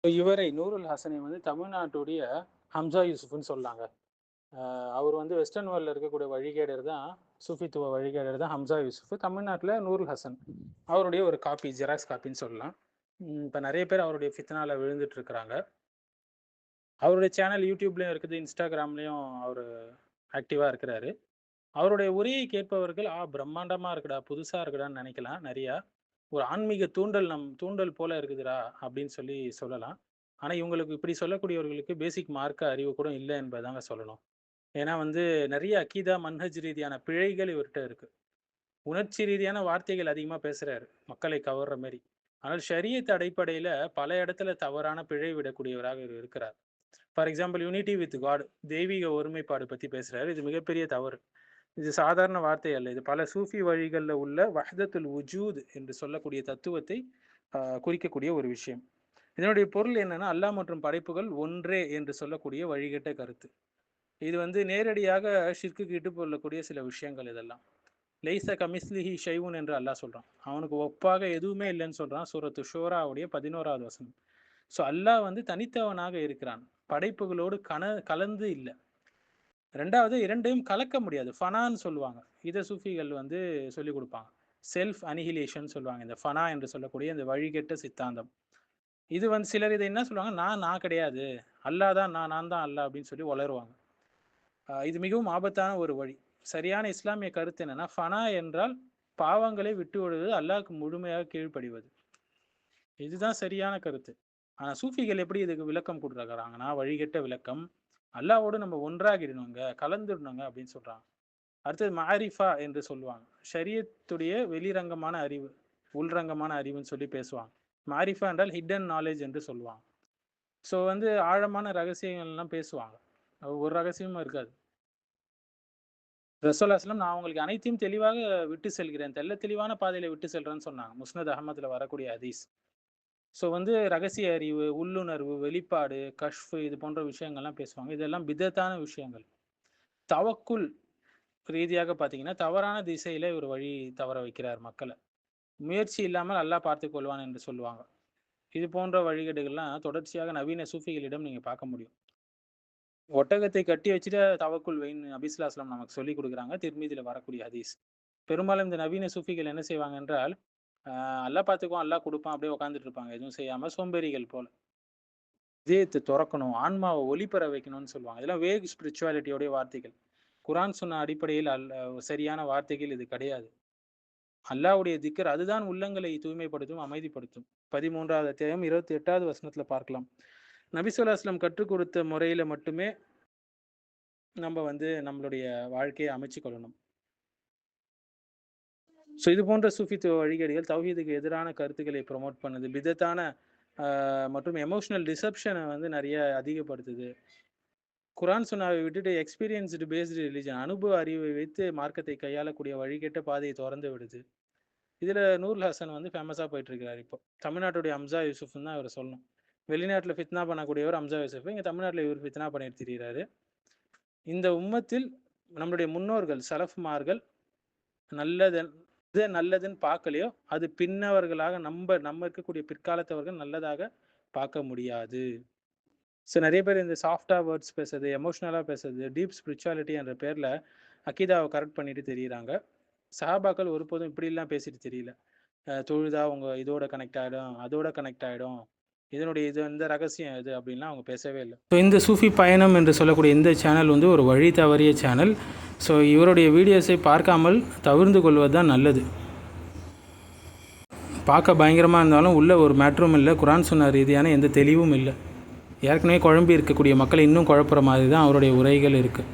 இவரை நூருல் ஹசனை வந்து தமிழ்நாட்டுடைய ஹம்சா யூசுஃப்னு சொல்லாங்க. அவர் வந்து வெஸ்டர்ன் வேர்ல்டில் இருக்கக்கூடிய வழிகேடர் தான், சூஃபித்துவ வழிகேடர் தான் ஹம்சா யூசுஃப். தமிழ்நாட்டில் நூருல் ஹசன் அவருடைய ஒரு காப்பி, ஜெராக்ஸ் காப்பின்னு சொல்லலாம். இப்போ நிறைய பேர் அவருடைய ஃபித்னால விழுந்துட்டு இருக்கிறாங்க. அவருடைய சேனல் யூடியூப்லேயும் இருக்குது, இன்ஸ்டாகிராம்லேயும் அவர் ஆக்டிவாக இருக்கிறாரு. அவருடைய உரையை கேட்பவர்கள் பிரம்மாண்டமாக இருக்குடா, புதுசாக இருக்குடான்னு நினைக்கலாம். நிறையா ஒரு ஆன்மீக தூண்டல் போல இருக்குதுடா அப்படின்னு சொல்லலாம். ஆனால் இவங்களுக்கு இப்படி சொல்லக்கூடியவர்களுக்கு பேசிக் மார்க்க அறிவு கூட இல்லை என்பதாங்க சொல்லணும். ஏன்னா வந்து நிறைய அக்கீதா மன்ஹஜ் ரீதியான பிழைகள் இவர்கிட்ட இருக்கு. உணர்ச்சி ரீதியான வார்த்தைகள் அதிகமாக பேசுறாரு, மக்களை கவர்ற மாதிரி. ஆனால் ஷரியத் அடிப்படையில் பல இடத்துல தவறான பிழை விடக்கூடியவராக இருக்கிறார். For example, unity with God, தெய்வீக ஒருமைப்பாடு பற்றி பேசுறாரு. இது மிகப்பெரிய தவறு. இது சாதாரண வார்த்தை அல்ல. இது பல சூஃபி வழிகளில் உள்ள வஹ்தத்துல் வுஜூத் என்று சொல்லக்கூடிய தத்துவத்தை குறிக்கக்கூடிய ஒரு விஷயம். இதனுடைய பொருள் என்னன்னா, அல்லாஹ் மற்றும் படைப்புகள் ஒன்றே என்று சொல்லக்கூடிய வழிகட்ட கருத்து. இது வந்து நேரடியாக ஷிர்க்குக்கு இட்டு கொள்ளக்கூடிய சில விஷயங்கள். இதெல்லாம் லைஸ கமிஸ்லிஹி ஷைவுன் என்று அல்லாஹ் சொல்றான். அவனுக்கு ஒப்பாக எதுவுமே இல்லைன்னு சொல்றான், சூரத்து ஷூராவுடைய 11வது வசனம். ஸோ அல்லாஹ் வந்து தனித்தவனாக இருக்கிறான், படைப்புகளோடு கலந்து இல்லை. ரெண்டாவது, இரண்டையும் கலக்க முடியாது, ஃபனான்னு சொல்லுவாங்க. இதை சூஃபிகள் வந்து சொல்லிக் கொடுப்பாங்க. செல்ஃப் அனிஹிலேஷன் சொல்லுவாங்க. இந்த ஃபனா என்று சொல்லக்கூடிய இந்த வழிகெட்ட சித்தாந்தம். இது வந்து சிலர் இதை என்ன சொல்லுவாங்க, நான் கிடையாது, அல்லாஹ் தான் நான் தான் அல்லாஹ் அப்படின்னு சொல்லி வளருவாங்க. இது மிகவும் ஆபத்தான ஒரு வழி. சரியான இஸ்லாமிய கருத்து என்னன்னா, ஃபனா என்றால் பாவங்களை விட்டு விடுவது, அல்லாஹ்க்கு முழுமையாக கீழ்ப்படிவது. இதுதான் சரியான கருத்து. ஆனால் சூஃபிகள் எப்படி இதுக்கு விளக்கம் கொடுத்துருக்காங்கன்னா, வழிகெட்ட விளக்கம், அல்லாவோடு நம்ம ஒன்றாகிடணுங்க, கலந்துடணுங்க அப்படின்னு சொல்றாங்க. அடுத்தது மாரிஃபா என்று சொல்லுவாங்க. ஷரியத்துடைய வெளிரங்கமான அறிவு, உள்ரங்கமான அறிவுன்னு சொல்லி பேசுவாங்க. மாரிஃபா என்றால் ஹிடன் நாலேஜ் என்று சொல்லுவாங்க. ஸோ வந்து ஆழமான ரகசியங்கள்லாம் பேசுவாங்க. ஒரு ரகசியமும் இருக்காது. ரசூலுல்லாஹி அலைஹி வஸல்லம், நான் உங்களுக்கு அனைத்தையும் தெளிவாக விட்டு செல்கிறேன், தெளிவான பாதையில விட்டு செல்றேன்னு சொன்னாங்க. முஸ்னத் அஹமதுல வரக்கூடிய ஹதீஸ். ஸோ வந்து ரகசிய அறிவு, உள்ளுணர்வு, வெளிப்பாடு, கஷ்ஃப், இது போன்ற விஷயங்கள்லாம் பேசுவாங்க. இதெல்லாம் பிதத்தான விஷயங்கள். தவக்குல் ரீதியாக பார்த்தீங்கன்னா, தவறான திசையில ஒரு வழி தவற வைக்கிறார் மக்களை. முயற்சி இல்லாமல் அல்லாஹ் பார்த்து கொள்வான் என்று சொல்லுவாங்க. இது போன்ற வழிகேடுகள்லாம் தொடர்ச்சியாக நவீன சூஃபிகளிடம் நீங்க பார்க்க முடியும். ஒட்டகத்தை கட்டி வச்சுட்டு தவக்குல் வைன்னு நபி ஸல்லல்லாஹு அலைஹி வஸல்லம் நமக்கு சொல்லி கொடுக்குறாங்க, திர்மிதியில வரக்கூடிய ஹதீஸ். பெரும்பாலும் இந்த நவீன சூஃபிகள் என்ன செய்வாங்க என்றால், அல்லாஹ் பார்த்துக்குவான், அல்லாஹ் கொடுப்பான், அப்படியே உட்காந்துட்டு இருப்பாங்க, எதுவும் செய்யாம, சோம்பேறிகள் போல. இதயத்தை துறக்கணும், ஆன்மாவை ஒளிபெற வைக்கணும்னு சொல்லுவாங்க. இதெல்லாம் வேக் ஸ்பிரிச்சுவாலிட்டியோடைய வார்த்தைகள். குரான் சொன்ன அடிப்படையில் சரியான வார்த்தைகள் இது கிடையாது. அல்லாஹ்வுடைய திக்ர் அதுதான் உள்ளங்களை தூய்மைப்படுத்தும், அமைதிப்படுத்தும். 13வது அத்தியாயம் 28வது வசனத்துல பார்க்கலாம். நபி ஸல்லல்லாஹு அலைஹி வஸல்லம் கற்றுக் கொடுத்த முறையில மட்டுமே நம்ம வந்து நம்மளுடைய வாழ்க்கையை அமைச்சு கொள்ளணும். ஸோ இது போன்ற சூஃபித்துவ வழிகேடுகள் தௌஹீதுக்கு எதிரான கருத்துக்களை ப்ரொமோட் பண்ணுது, பிதத்தான மற்றும் எமோஷனல் டிசப்ஷனை வந்து நிறைய அதிகப்படுத்துது. குரான் சுன்னாவை விட்டுட்டு எக்ஸ்பீரியன்ஸ்டு பேஸ்டு ரிலிஜன், அனுபவ அறிவை வைத்து மார்க்கத்தை கையாளக்கூடிய வழிகேட்ட பாதையை திறந்து விடுது. இதில் நூருல் ஹசன் வந்து ஃபேமஸாக போயிட்டு இருக்கிறார். இப்போ தமிழ்நாட்டுடைய ஹம்சா யூசுஃப்னு தான் அவர் சொல்லணும். வெளிநாட்டில் ஃபித்னா பண்ணக்கூடியவர் ஹம்சா யூசுஃப், இங்கே தமிழ்நாட்டில் இவர் ஃபித்னா பண்ணிட்டு திரிகிறாரு. இந்த உம்மத்தில் நம்மளுடைய முன்னோர்கள் சலஃப்மார்கள் நல்லதுன்னு பார்க்கலையோ, அது பின்னவர்களாக நம்ம இருக்கக்கூடிய பிற்காலத்தவர்கள் நல்லதாக பார்க்க முடியாது. ஸோ நிறைய பேர் இந்த சாஃப்டாக வேர்ட்ஸ் பேசுறது, எமோஷ்னலாக பேசுறது, டீப் ஸ்பிரிச்சுவாலிட்டி என்ற பேரில் அக்கீதாவை கரெக்ட் பண்ணிட்டு தெரியுறாங்க. சஹாபாக்கள் ஒருபோதும் இப்படிலாம் பேசிட்டு தெரியல. தொழுதா உங்கள் இதோட கனெக்ட் ஆகிடும், அதோட கனெக்ட் ஆகிடும், இந்த ரகசியம் இது அப்படின்லாம் அவங்க பேசவே இல்லை. ஸோ இந்த சூஃபி பயணம் என்று சொல்லக்கூடிய இந்த சேனல் வந்து ஒரு வழி தவறிய சேனல். ஸோ இவருடைய வீடியோஸை பார்க்காமல் தவிர்த்து கொள்வது தான் நல்லது. பார்க்க பயங்கரமாக இருந்தாலும் உள்ள ஒரு மேட்ரும் இல்லை, குரான் சுன்னா ரீதியான எந்த தெளிவும் இல்லை. ஏற்கனவே குழம்பி இருக்கக்கூடிய மக்களை இன்னும் குழப்புற மாதிரி தான் அவருடைய உரைகள் இருக்குது.